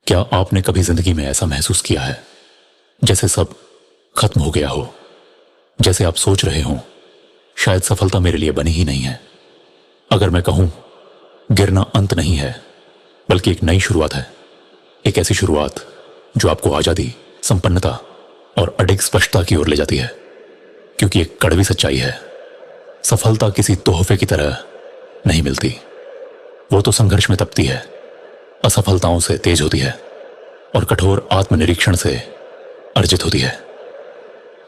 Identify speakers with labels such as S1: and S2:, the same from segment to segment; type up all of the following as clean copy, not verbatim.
S1: क्या आपने कभी जिंदगी में ऐसा महसूस किया है जैसे सब खत्म हो गया हो, जैसे आप सोच रहे हो शायद सफलता मेरे लिए बनी ही नहीं है। अगर मैं कहूं गिरना अंत नहीं है बल्कि एक नई शुरुआत है, एक ऐसी शुरुआत जो आपको आजादी, संपन्नता और अडिग स्पष्टता की ओर ले जाती है। क्योंकि एक कड़वी सच्चाई है, सफलता किसी तोहफे की तरह नहीं मिलती। वो तो संघर्ष में तपती है, असफलताओं से तेज होती है और कठोर आत्मनिरीक्षण से अर्जित होती है।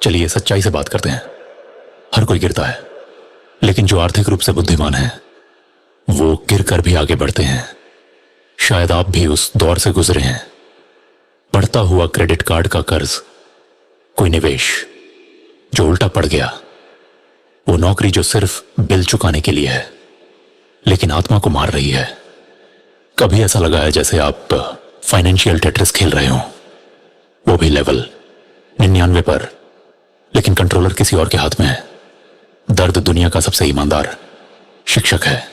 S1: चलिए सच्चाई से बात करते हैं। हर कोई गिरता है, लेकिन जो आर्थिक रूप से बुद्धिमान है वो गिर कर भी आगे बढ़ते हैं। शायद आप भी उस दौर से गुजरे हैं। बढ़ता हुआ क्रेडिट कार्ड का कर्ज, कोई निवेश जो उल्टा पड़ गया, वो नौकरी जो सिर्फ बिल चुकाने के लिए है लेकिन आत्मा को मार रही है। कभी ऐसा लगा है जैसे आप फाइनेंशियल टेट्रिस खेल रहे हो, वो भी लेवल 99 पर, लेकिन कंट्रोलर किसी और के हाथ में है। दर्द दुनिया का सबसे ईमानदार शिक्षक है।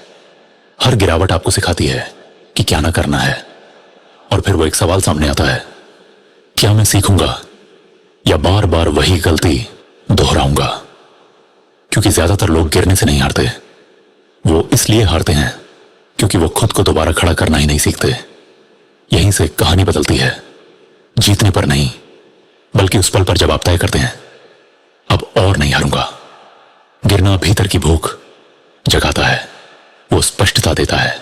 S1: हर गिरावट आपको सिखाती है कि क्या ना करना है, और फिर वो एक सवाल सामने आता है, क्या मैं सीखूंगा या बार बार वही गलती दोहराऊंगा? क्योंकि ज्यादातर लोग गिरने से नहीं हारते, वो इसलिए हारते हैं क्योंकि वो खुद को दोबारा खड़ा करना ही नहीं सीखते। यहीं से कहानी बदलती है, जीतने पर नहीं बल्कि उस पल पर जब आप तय करते हैं अब और नहीं हारूंगा। गिरना भीतर की भूख जगाता है, वो स्पष्टता देता है,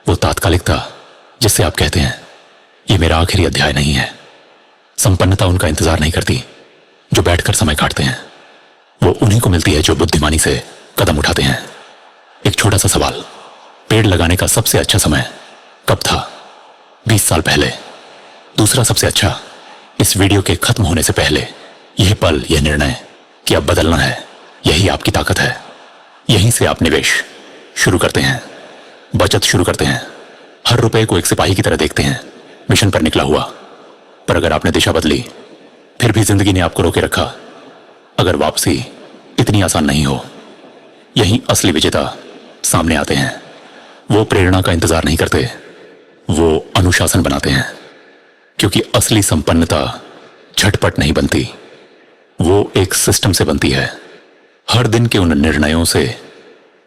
S1: वो तात्कालिकता जिससे आप कहते हैं ये मेरा आखिरी अध्याय नहीं है। संपन्नता उनका इंतजार नहीं करती जो बैठकर समय काटते हैं, वो उन्हीं को मिलती है जो बुद्धिमानी से कदम उठाते हैं। एक छोटा सा सवाल, पेड़ लगाने का सबसे अच्छा समय कब था? 20 साल पहले। दूसरा सबसे अच्छा, इस वीडियो के खत्म होने से पहले। यह पल, यह निर्णय कि अब बदलना है, यही आपकी ताकत है। यहीं से आप निवेश शुरू करते हैं, बचत शुरू करते हैं, हर रुपए को एक सिपाही की तरह देखते हैं, मिशन पर निकला हुआ। पर अगर आपने दिशा बदली, फिर भी जिंदगी ने आपको रोके रखा, अगर वापसी इतनी आसान नहीं हो, यहीं असली विजेता सामने आते हैं। वो प्रेरणा का इंतजार नहीं करते, वो अनुशासन बनाते हैं। क्योंकि असली संपन्नता झटपट नहीं बनती, वो एक सिस्टम से बनती है। हर दिन के उन निर्णयों से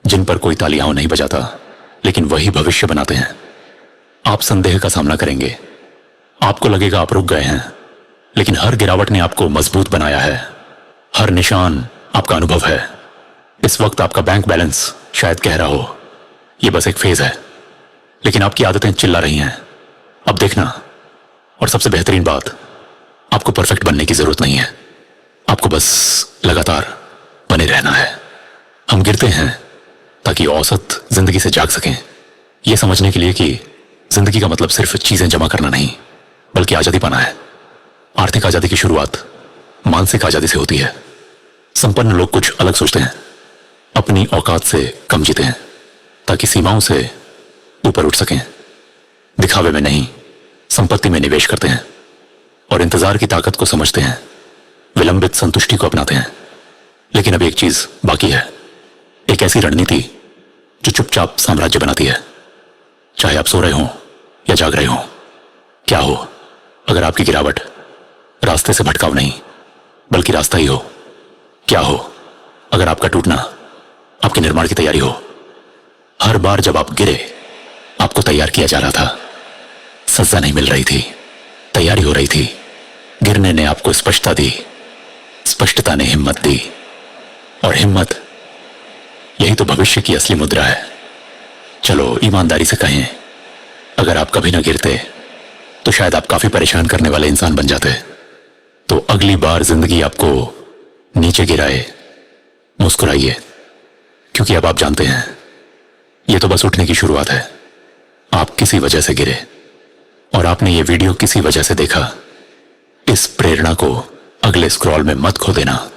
S1: जिन पर कोई तालियां नहीं बजाता, लेकिन वही भविष्य बनाते हैं। आप संदेह का सामना करेंगे, आपको लगेगा आप रुक गए हैं, लेकिन हर गिरावट ने आपको मजबूत बनाया है। हर निशान आपका अनुभव है। इस वक्त आपका बैंक बैलेंस शायद कह रहा हो ये बस एक फेज है, लेकिन आपकी आदतें चिल्ला रही हैं अब देखना। और सबसे बेहतरीन बात, आपको परफेक्ट बनने की जरूरत नहीं है, आपको बस लगातार बने रहना है। हम गिरते हैं ताकि औसत जिंदगी से जाग सकें, यह समझने के लिए कि जिंदगी का मतलब सिर्फ चीजें जमा करना नहीं बल्कि आजादी पाना है। आर्थिक आजादी की शुरुआत मानसिक आजादी से होती है। संपन्न लोग कुछ अलग सोचते हैं, अपनी औकात से कम जीते हैं ताकि सीमाओं से ऊपर उठ सकें। दिखावे में नहीं, संपत्ति में निवेश करते हैं और इंतजार की ताकत को समझते हैं, विलंबित संतुष्टि को अपनाते हैं। लेकिन अब एक चीज बाकी है, एक ऐसी रणनीति जो चुपचाप साम्राज्य बनाती है। चाहे आप सो रहे हो या जाग रहे हो, क्या हो अगर आपकी गिरावट रास्ते से भटकाव नहीं बल्कि रास्ता ही हो? क्या हो अगर आपका टूटना आपके निर्माण की तैयारी हो? हर बार जब आप गिरे, आपको तैयार किया जा रहा था। सजा नहीं मिल रही थी, तैयारी हो रही थी। गिरने ने आपको स्पष्टता दी, स्पष्टता ने हिम्मत दी, और हिम्मत यही तो भविष्य की असली मुद्रा है। चलो ईमानदारी से कहें, अगर आप कभी ना गिरते तो शायद आप काफी परेशान करने वाले इंसान बन जाते। तो अगली बार जिंदगी आपको नीचे गिराए, मुस्कुराइए, क्योंकि अब आप जानते हैं ये तो बस उठने की शुरुआत है। आप किसी वजह से गिरे और आपने ये वीडियो किसी वजह से देखा। इस प्रेरणा को अगले स्क्रॉल में मत खो देना।